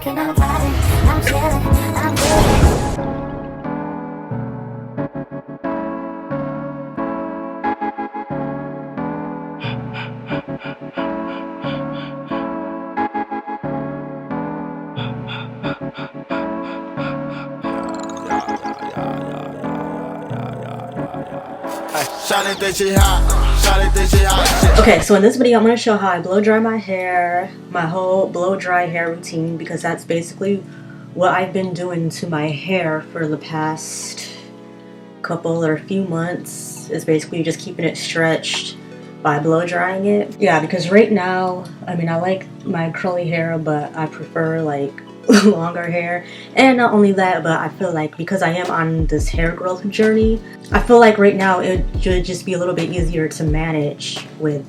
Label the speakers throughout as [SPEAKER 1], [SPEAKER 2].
[SPEAKER 1] working, I'm vibing, I'm chilling, I'm good.
[SPEAKER 2] Okay, so in this video I'm going to show how I blow dry my hair, my whole blow dry hair routine, because that's basically what I've been doing to my hair for the past couple or few months. Is basically just keeping it stretched by blow drying it. Yeah, because right now, I mean, I like my curly hair, but I prefer like longer hair. And not only that, but I feel like because I am on this hair growth journey, I feel like right now it should just be a little bit easier to manage with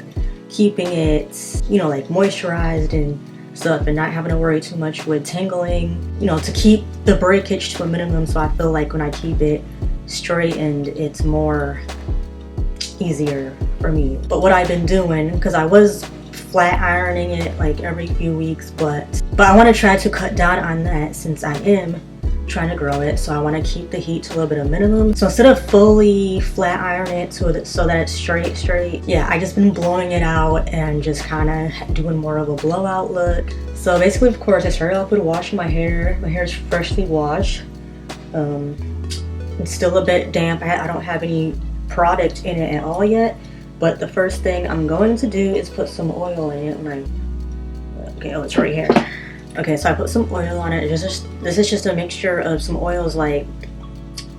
[SPEAKER 2] keeping it, you know, like moisturized and stuff, and not having to worry too much with tangling, you know, to keep the breakage to a minimum. So I feel like when I keep it straightened, it's more easier for me. But what I've been doing, because I was flat ironing it like every few weeks, but I want to try to cut down on that since I am trying to grow it. So I want to keep the heat to a little bit of minimum. So instead of fully flat ironing it so that it's straight, yeah, I just been blowing it out and just kind of doing more of a blowout look. So basically, of course, I started off with washing my hair. My hair is freshly washed. It's still a bit damp. I don't have any product in it at all yet. But the first thing I'm going to do is put some oil in it. Okay, oh, it's right here. Okay, so I put some oil on it. This is just a mixture of some oils like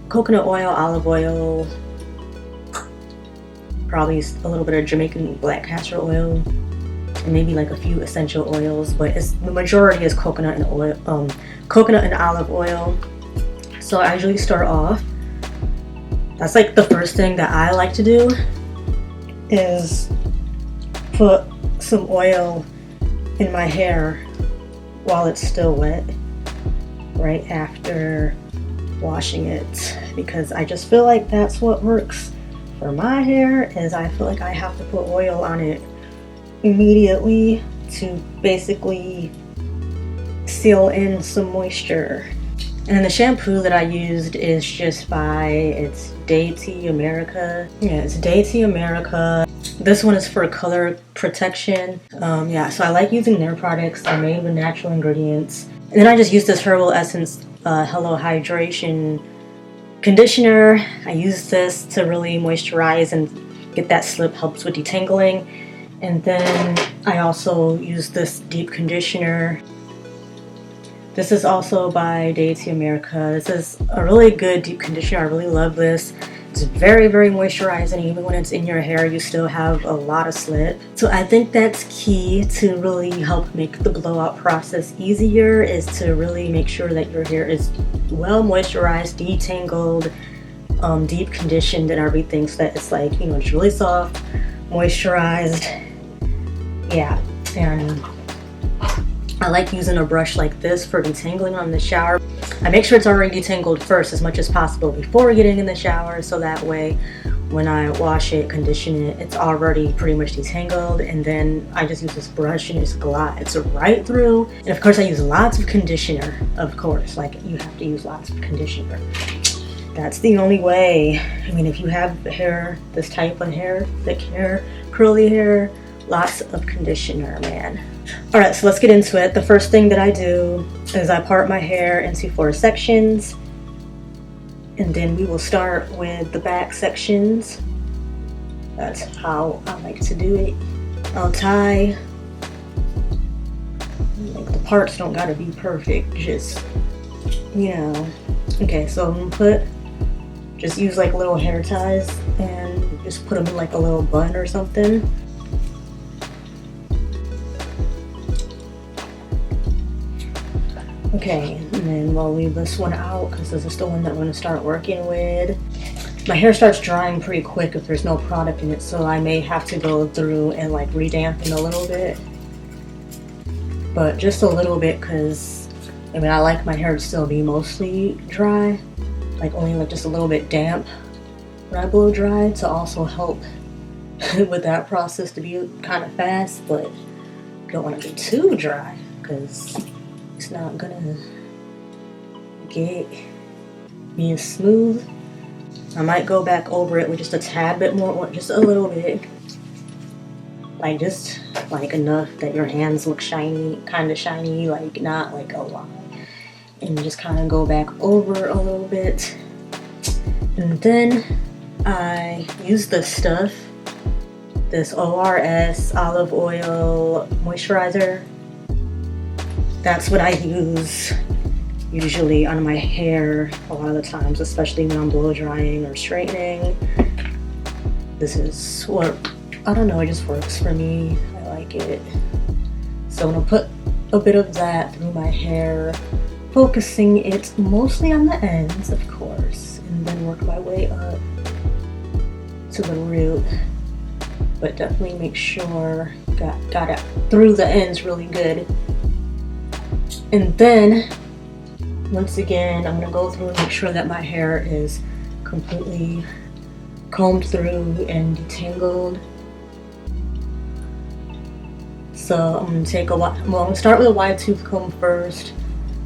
[SPEAKER 2] coconut oil, olive oil, probably a little bit of Jamaican black castor oil, and maybe like a few essential oils. But the majority is coconut and oil, coconut and olive oil. So I usually start off. That's like the first thing that I like to do, is put some oil in my hair while it's still wet, right after washing it, because I just feel like that's what works for my hair. Is I feel like I have to put oil on it immediately to basically seal in some moisture. And the shampoo that I used is just it's Deity America. Yeah, it's Deity America. This one is for color protection. Yeah, so I like using their products. They're made with natural ingredients. And then I just use this Herbal Essence Hello Hydration conditioner. I use this to really moisturize and get that slip, helps with detangling. And then I also use this deep conditioner. This is also by Deity America. This is a really good deep conditioner. I really love this. It's very, very moisturizing. Even when it's in your hair, you still have a lot of slip. So I think that's key to really help make the blowout process easier, is to really make sure that your hair is well moisturized, detangled, deep conditioned and everything, so that it's like, you know, it's really soft, moisturized. Yeah, and I like using a brush like this for detangling on the shower. I make sure it's already detangled first as much as possible before getting in the shower, so that way when I wash it, condition it, it's already pretty much detangled. And then I just use this brush and just glides right through. And of course I use lots of conditioner, of course, like you have to use lots of conditioner. That's the only way. I mean, if you have hair, this type of hair, thick hair, curly hair, lots of conditioner, man. All right, so let's get into it. The first thing that I do is I part my hair into 4 sections, and then we will start with the back sections. That's how I like to do it. I'll tie, like, the parts don't gotta be perfect, just, you know. Okay, so I'm gonna just use like little hair ties and just put them in like a little bun or something. Okay, and then we'll leave this one out because this is the one that I'm going to start working with. My hair starts drying pretty quick if there's no product in it, so I may have to go through and like redampen a little bit. But just a little bit, because I mean, I like my hair to still be mostly dry, like only like just a little bit damp when I blow dry, to also help with that process to be kind of fast, but you don't want to be too dry because it's not gonna be as smooth. I might go back over it with just a tad bit more, just a little bit. Like just like enough that your hands look shiny, kind of shiny, like not like a lot. And just kind of go back over a little bit. And then I use this stuff, this ORS olive oil moisturizer. That's what I use usually on my hair a lot of the times, especially when I'm blow drying or straightening. This is what, I don't know, it just works for me. I like it. So I'm gonna put a bit of that through my hair, focusing it mostly on the ends, of course, and then work my way up to the root. But definitely make sure you got it through the ends really good. And then, once again, I'm gonna go through and make sure that my hair is completely combed through and detangled. So I'm gonna take I'm gonna start with a wide tooth comb first,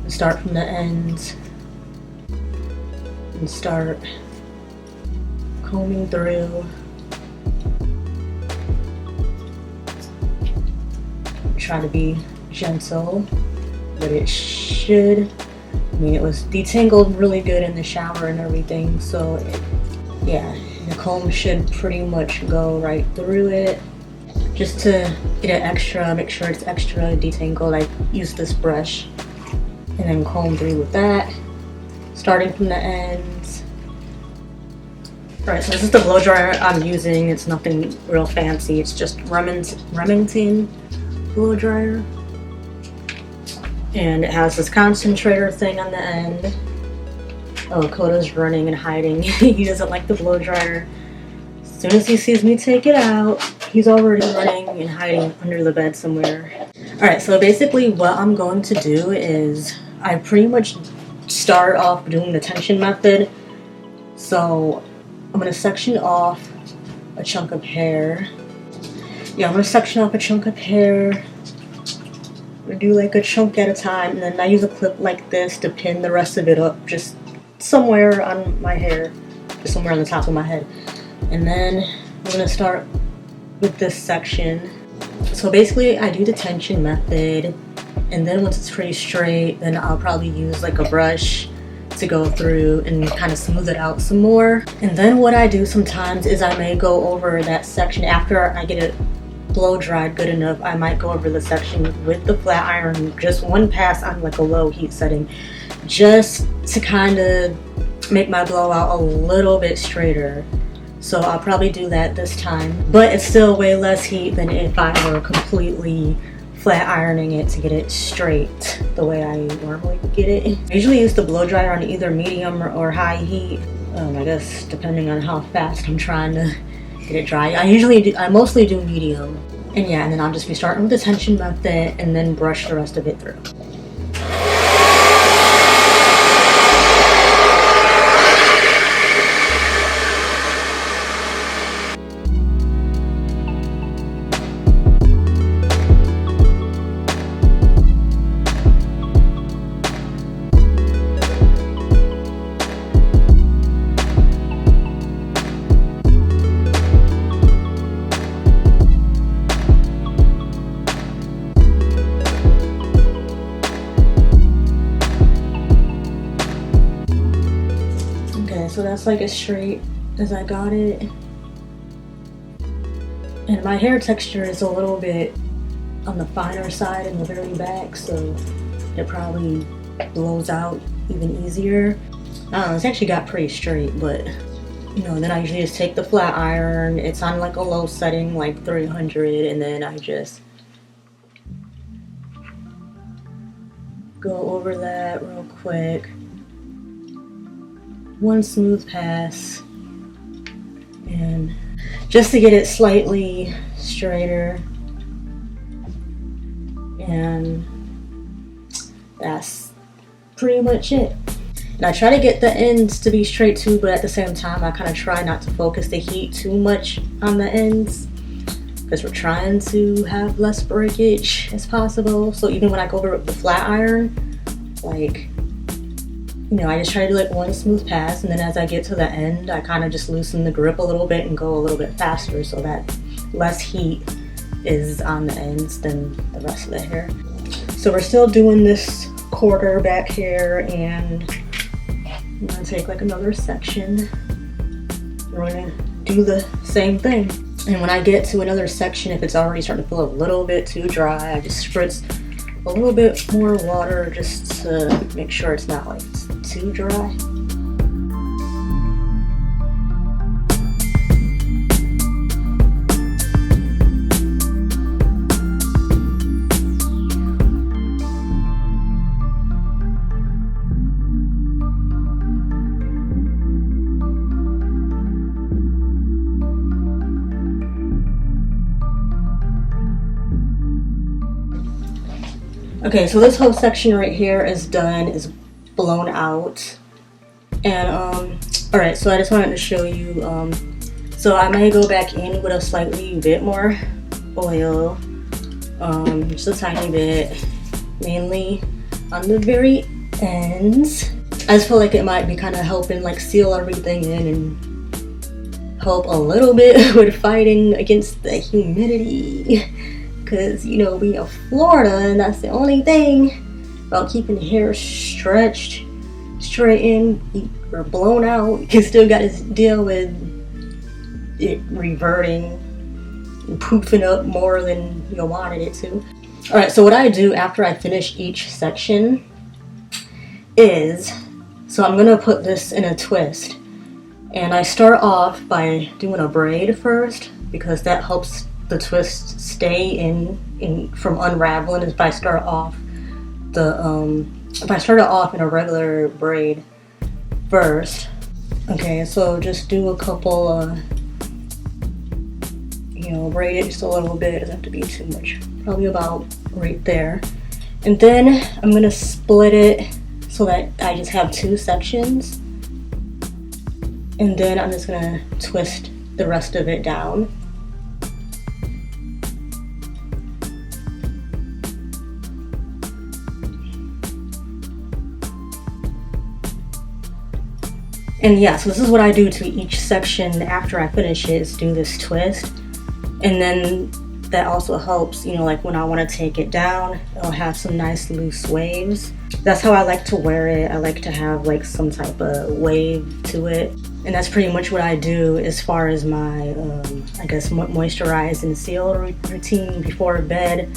[SPEAKER 2] and start from the ends, and start combing through. Try to be gentle, but it should. I mean, it was detangled really good in the shower and everything, so yeah, the comb should pretty much go right through it. Just to get it extra, make sure it's extra detangled, I use this brush and then comb through with that, starting from the ends. Alright, so this is the blow dryer I'm using. It's nothing real fancy, it's just Remington blow dryer. And it has this concentrator thing on the end. Oh, Coda's running and hiding. He doesn't like the blow dryer. As soon as he sees me take it out, he's already running and hiding under the bed somewhere. Alright, so basically what I'm going to do is I pretty much start off doing the tension method. So I'm going to section off a chunk of hair. Yeah, I'm going to section off a chunk of hair. Do like a chunk at a time, and then I use a clip like this to pin the rest of it up just somewhere on my hair, just somewhere on the top of my head. And then I'm gonna start with this section. So basically I do the tension method, and then once it's pretty straight, then I'll probably use like a brush to go through and kind of smooth it out some more. And then what I do sometimes is I may go over that section after I get it blow dried good enough. I might go over the section with the flat iron, just one pass on like a low heat setting, just to kind of make my blowout a little bit straighter. So I'll probably do that this time, but it's still way less heat than if I were completely flat ironing it to get it straight the way I normally get it. I usually use the blow dryer on either medium or high heat, I guess depending on how fast I'm trying to get it dry. I mostly do medium. And yeah, and then I'll just be starting with the tension method and then brush the rest of it through. So that's like as straight as I got it. And my hair texture is a little bit on the finer side in the very back, so it probably blows out even easier. I don't know, it's actually got pretty straight, but you know, then I usually just take the flat iron. It's on like a low setting, like 300, and then I just go over that real quick. One smooth pass, and just to get it slightly straighter, and that's pretty much it. And I try to get the ends to be straight too, but at the same time I kind of try not to focus the heat too much on the ends, because we're trying to have less breakage as possible. So even when I go over with the flat iron, like, you know, I just try to do like one smooth pass, and then as I get to the end, I kind of just loosen the grip a little bit and go a little bit faster so that less heat is on the ends than the rest of the hair. So we're still doing this quarter back here, and I'm gonna take like another section. We're gonna do the same thing. And when I get to another section, if it's already starting to feel a little bit too dry, I just spritz a little bit more water just to make sure it's not like too dry. Okay, so this whole section right here is done, is blown out. And alright, so I just wanted to show you, so I may go back in with a slightly bit more oil, just a tiny bit, mainly on the very ends. I just feel like it might be kind of helping like seal everything in and help a little bit with fighting against the humidity. Because, you know, we are Florida, and that's the only thing about keeping hair stretched, straightened, or blown out. You still got to deal with it reverting and poofing up more than you wanted it to. Alright, so what I do after I finish each section is, so I'm going to put this in a twist. And I start off by doing a braid first, because that helps the twist stay in from unraveling. If I start off if I start it off in a regular braid first. Okay, so just do a couple you know, braid it just a little bit, it doesn't have to be too much, probably about right there. And then I'm gonna split it so that I just have two sections, and then I'm just gonna twist the rest of it down. And yeah, so this is what I do to each section after I finish it, is do this twist. And then that also helps, you know, like when I want to take it down, it'll have some nice loose waves. That's how I like to wear it. I like to have like some type of wave to it. And that's pretty much what I do as far as my, I guess, moisturize and seal routine before bed,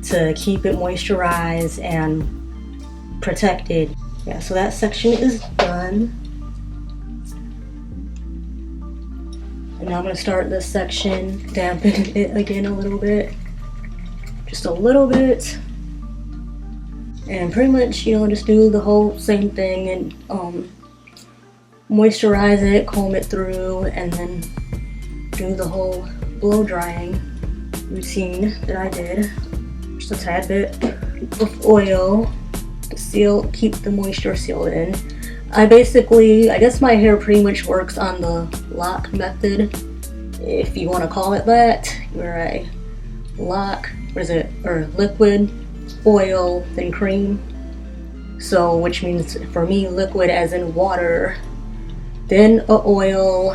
[SPEAKER 2] to keep it moisturized and protected. Yeah, so that section is done. And now I'm going to start this section, dampen it again a little bit, just a little bit, and pretty much, you know, just do the whole same thing and moisturize it, comb it through, and then do the whole blow drying routine that I did. Just a tad bit of oil to seal, keep the moisture sealed in. I guess my hair pretty much works on the lock method, if you want to call it that, where I lock, or liquid, oil, then cream. So, which means for me, liquid as in water, then a oil,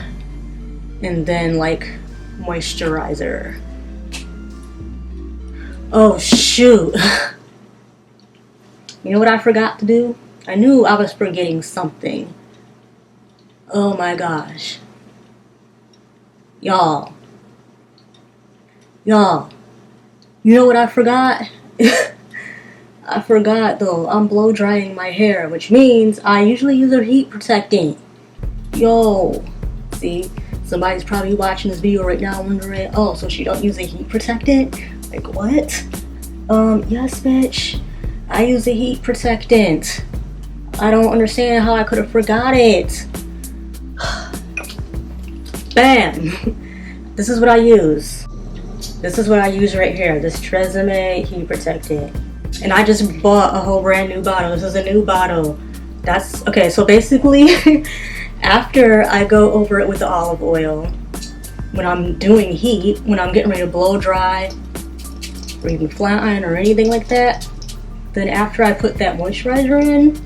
[SPEAKER 2] and then like moisturizer. Oh shoot! You know what I forgot to do? I knew I was forgetting something. Oh my gosh. Y'all, you know what I forgot? I forgot though, I'm blow drying my hair, which means I usually use a heat protectant. Yo, see, somebody's probably watching this video right now wondering, oh, so she don't use a heat protectant? Like, what? Yes, bitch, I use a heat protectant. I don't understand how I could have forgot it. Bam! This is what I use. This is what I use right here. This Tresemme heat protectant. And I just bought a whole brand new bottle. This is a new bottle. That's, okay, so basically, after I go over it with the olive oil, when I'm doing heat, when I'm getting ready to blow dry or even flat iron or anything like that, then after I put that moisturizer in,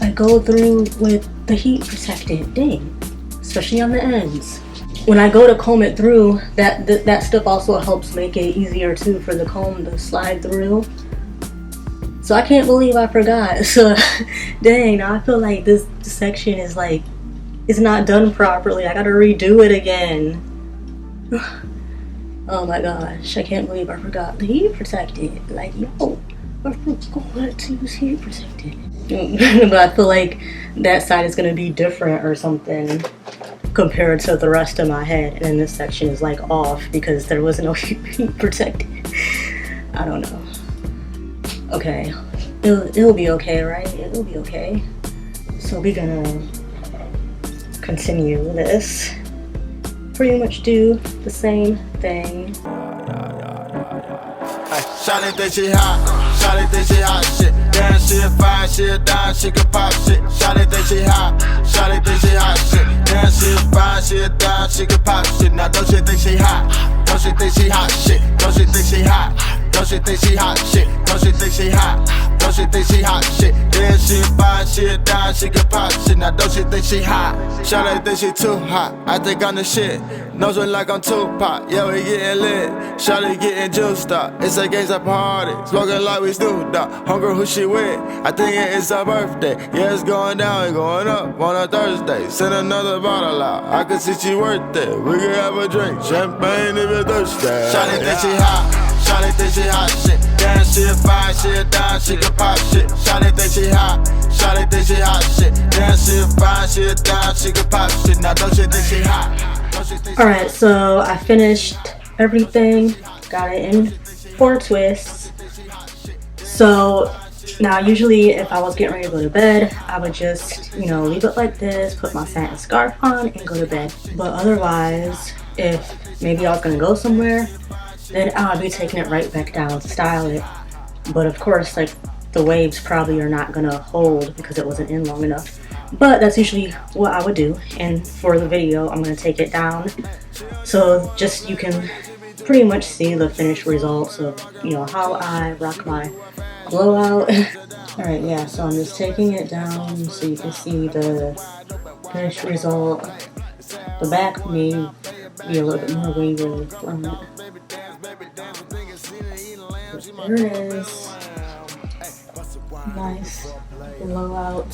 [SPEAKER 2] I go through with the heat protectant, dang, especially on the ends. When I go to comb it through, that stuff also helps make it easier too for the comb to slide through. So I can't believe I forgot. So dang, now I feel like this section is like, it's not done properly. I gotta redo it again. Oh my gosh, I can't believe I forgot the heat protectant. Like, yo, I forgot to use heat protectant. But I feel like that side is gonna be different or something compared to the rest of my head, and then this section is like off because there was no heat protectant. I don't know. Okay, it'll be okay, right? It'll be okay. So we're gonna continue this. Pretty much do the same thing.
[SPEAKER 3] Shawty think she hot, shawty think she hot shit. Damn, she a fine, she a dime, she can pop shit. Shawty think she hot, shawty think she hot shit. Damn, she a fine, she a dime, she can pop shit. Now don't she think she hot? Don't she think she hot shit? Don't she think she hot? Don't she think she hot shit? Don't she think she hot? Don't she think she hot shit? Yeah, she a fine, she a dime, she can pop shit. Now don't she think she hot? Shawty think she too hot, I think I'm the shit. Nose ring like I'm Tupac, yeah we getting lit. Shawty getting juiced up, it's a gangsta party. Smoking like we Snoop Dogg, hunger who she with? I think it is her birthday. Yeah, it's going down, it's going up on a Thursday. Send another bottle out, I can see she worth it. We can have a drink, champagne if you're thirsty. Shawty think she hot, shawty think she hot shit. Damn, she a fine, she a dime, she can pop shit. Shawty think she hot, shawty think she hot shit. Damn, she a fine, she a dime, she can pop shit. Now don't you think she hot?
[SPEAKER 2] Alright, so I finished everything, got it in 4 twists. So now usually if I was getting ready to go to bed, I would just, you know, leave it like this, put my satin scarf on and go to bed. But otherwise, if maybe I was gonna go somewhere, then I'll be taking it right back down to style it. But of course, like, the waves probably are not gonna hold because it wasn't in long enough. But that's usually what I would do, and for the video I'm going to take it down so just you can pretty much see the finished results of, you know, how I rock my blowout. Alright, yeah, so I'm just taking it down so you can see the finished result. The back may be a little bit more wavy from it. There it is. Nice blowout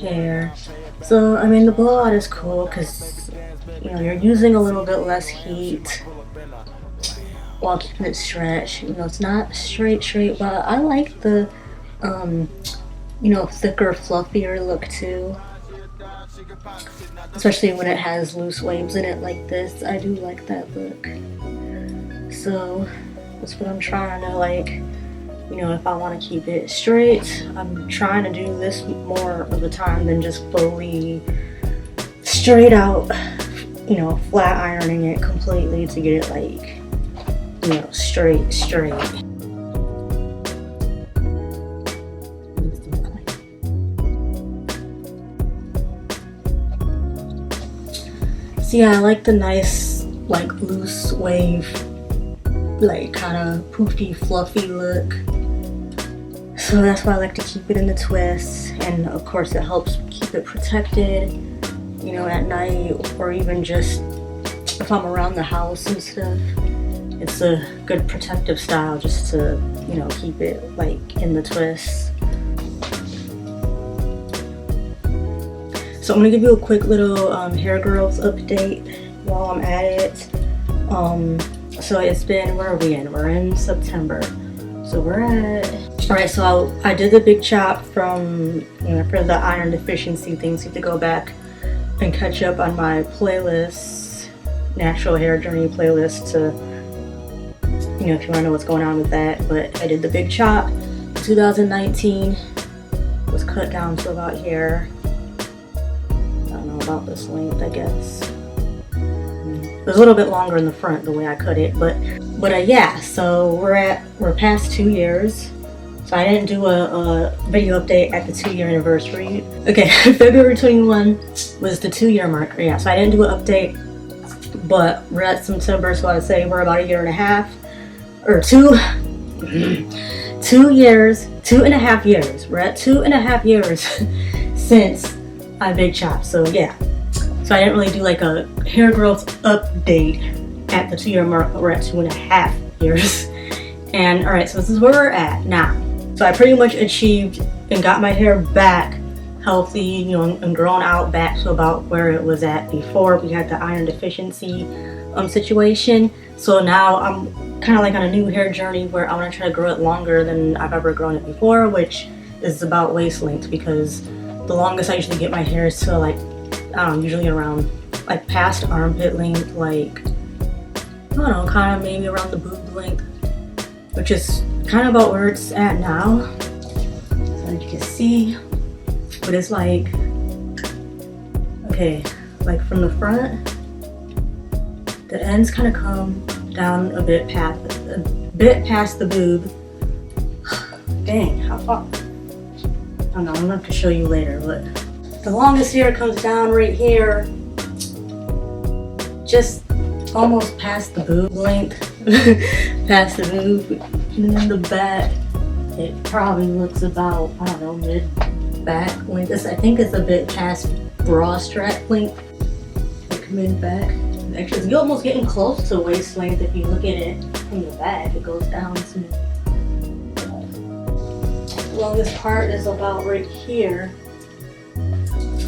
[SPEAKER 2] hair. So I mean, the blowout is cool because, you know, you're using a little bit less heat while keeping it stretched. You know, it's not straight, but I like the you know, thicker, fluffier look too, especially when it has loose waves in it like this. I do like that look. So that's what I'm trying to, like, you know, if I want to keep it straight, I'm trying to do this more of the time than just fully straight out, you know, flat ironing it completely to get it, like, you know, straight. So yeah, I like the nice, like, loose wave, like, kind of poofy, fluffy look. So that's why I like to keep it in the twist, and of course it helps keep it protected, you know, at night, or even just if I'm around the house and stuff. It's a good protective style just to, you know, keep it, like, in the twist. So I'm gonna give you a quick little hair growth update while I'm at it. So it's been, where are we in? We're in September. So we're at, alright, so I did the big chop from, you know, for the iron deficiency things. You have to go back and catch up on my playlist, natural hair journey playlist, to, you know, if you want to know what's going on with that. But I did the big chop 2019, was cut down to about here. I don't know about this length, I guess. It was a little bit longer in the front the way I cut it, but yeah, so we're past 2 years. So I didn't do a video update at the 2-year anniversary. Okay, February 21 was the 2-year mark. Yeah, so I didn't do an update but we're at September, so I'd say we're about a year and a half, or 2.5 years. We're at 2.5 years since I big chopped. So yeah, so I didn't really do like a hair growth update at the 2-year mark, but we're at 2.5 years. And all right, so this is where we're at now. So I pretty much achieved and got my hair back healthy, you know, and grown out back to about where it was at before we had the iron deficiency situation. So now I'm kind of like on a new hair journey where I want to try to grow it longer than I've ever grown it before, which is about waist length, because the longest I usually get my hair is to like, I don't know, usually around like past armpit length, like, I don't know, kind of maybe around the boob length, which is kind of about where it's at now. So as you can see, but it's like, okay, like from the front, the ends kind of come down a bit past the boob. Dang, how far? I don't know, I'm gonna have to show you later, but the longest hair comes down right here, just almost past the boob length, past the boob, and then the back, it probably looks about, I don't know, mid-back length. I think it's a bit past bra strap length, like mid-back. Actually, you're almost getting close to waist length if you look at it from the back. It goes down to the longest part is about right here.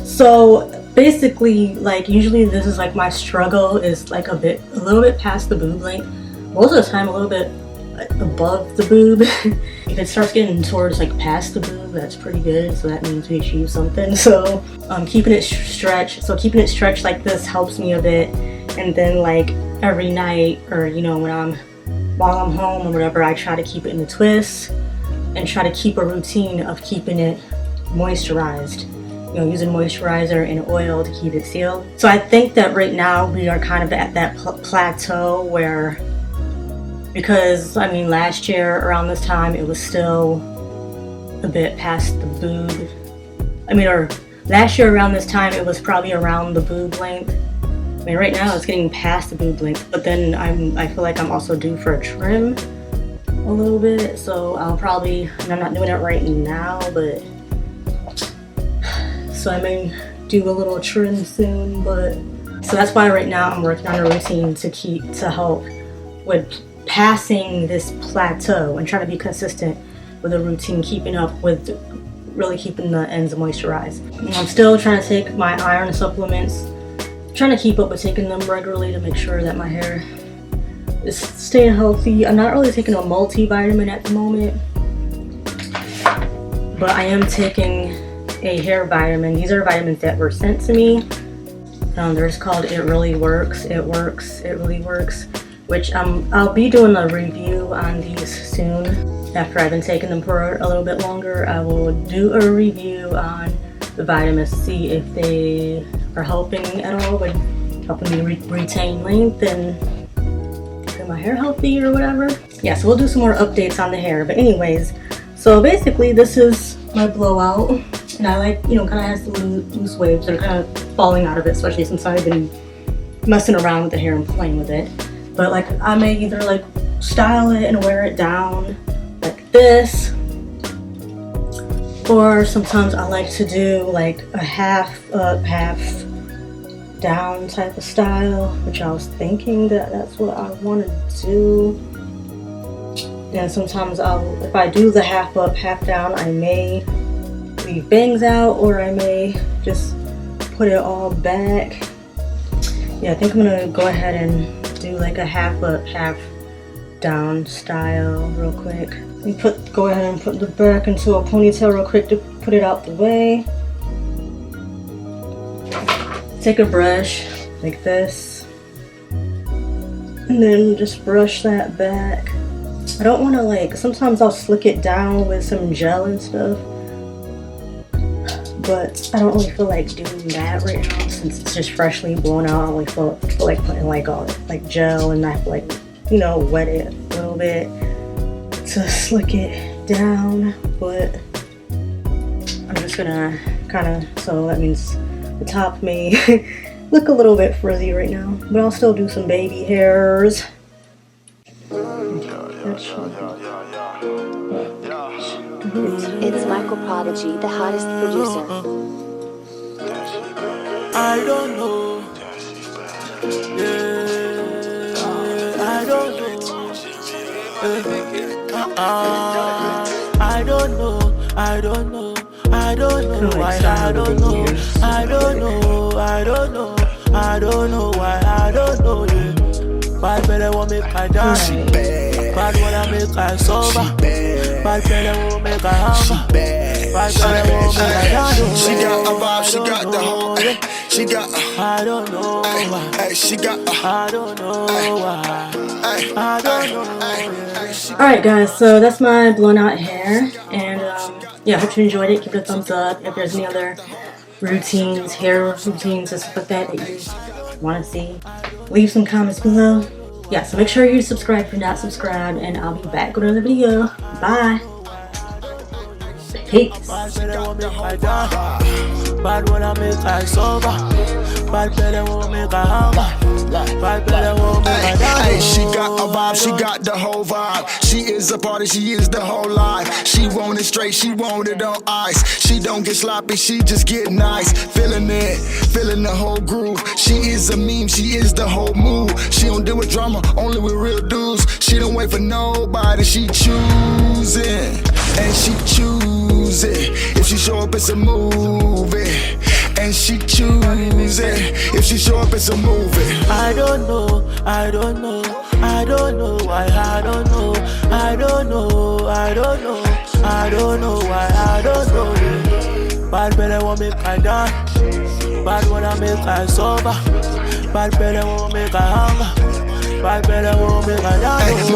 [SPEAKER 2] So basically, like, usually this is like my struggle is like a little bit past the boob length. Most of the time a little bit above the boob. If it starts getting towards like past the boob, that's pretty good, so that means we achieved something. So keeping it stretched like this helps me a bit. And then like every night, or you know, while I'm home or whatever, I try to keep it in a twist and try to keep a routine of keeping it moisturized, you know, using moisturizer and oil to keep it sealed. So I think that right now we are kind of at that plateau where, because I mean last year around this time it was still a bit past the boob. Or last year around this time it was probably around the boob length. I mean, right now it's getting past the boob length, but then I feel like I'm also due for a trim a little bit, so I'm not doing it right now, but so I may do a little trim soon. But so that's why right now I'm working on a routine to help with passing this plateau and trying to be consistent with a routine, keeping up with really keeping the ends moisturized. I'm still trying to take my iron supplements, trying to keep up with taking them regularly to make sure that my hair is staying healthy. I'm not really taking a multivitamin at the moment, but I am taking a hair vitamin. These are vitamins that were sent to me. They're just called It Really Works. It Really Works, which I'll be doing a review on these soon. After I've been taking them for a little bit longer, I will do a review on the vitamins to see if they are helping at all with helping me retain length and keeping my hair healthy or whatever. Yeah, so we'll do some more updates on the hair. But anyways, so basically this is my blowout, and I like, you know, kind of has some loose waves that are kind of falling out of it, especially since I've been messing around with the hair and playing with it. But like I may either like style it and wear it down like this, or sometimes I like to do like a half up, half down type of style, which I was thinking that's what I want to do. And sometimes if I do the half up, half down, I may leave bangs out, or I may just put it all back. Yeah, I think I'm gonna go ahead and do like a half up, half down style real quick. And go ahead and put the back into a ponytail real quick to put it out the way. Take a brush like this, and then just brush that back. I don't want to like, sometimes I'll slick it down with some gel and stuff, but I don't really feel like doing that right now since it's just freshly blown out. I don't really feel like putting like all like gel, and I have to like, you know, wet it a little bit to slick it down. But I'm just gonna kind of, so that means the top may look a little bit frizzy right now, but I'll still do some baby hairs.
[SPEAKER 4] It's Michael Prodigy, the hottest producer.
[SPEAKER 3] I don't know. Yeah, I don't know. I don't know. I don't know. I don't know why. I don't know. I don't know. I don't know. I don't know why. I don't know. Yeah. Bad better won't make her dance. Bad wanna make her sober. Bad better won't make her hunger. Bad better won't make her dance. She got a vibe. She got the whole. She got. I don't know why. Hey, she got. I don't know why. I don't know.
[SPEAKER 2] Alright guys, so that's my blown out hair, and yeah, I hope you enjoyed it. Give it a thumbs up. If there's any other routines, hair routines and stuff like that that you want to see, leave some comments below. Yeah, so make sure you subscribe if you're not subscribed, and I'll be back with another video. Bye. Peace.
[SPEAKER 3] Bad wanna make her sober. Bad better won't make her hunger. Bad better won't make her dance. Hey, she got a vibe, she got the whole vibe. She is a party, she is the whole life. She want it straight, she want it on ice. She don't get sloppy, she just get nice. Feeling it, feeling the whole groove. She is a meme, she is the whole move. She don't deal with drama, only with real dudes. She don't wait for nobody, she choosing. And she choose it. If she show up, it's a movie. And she choose it. If she show up, it's a movie. I don't know, I don't know, I don't know why. I don't know, I don't know, I don't know, I don't know why. I don't know. Bad better won't make her dance. Bad wanna make her sober. Bad better won't make her hunger. Bad better won't make her dance.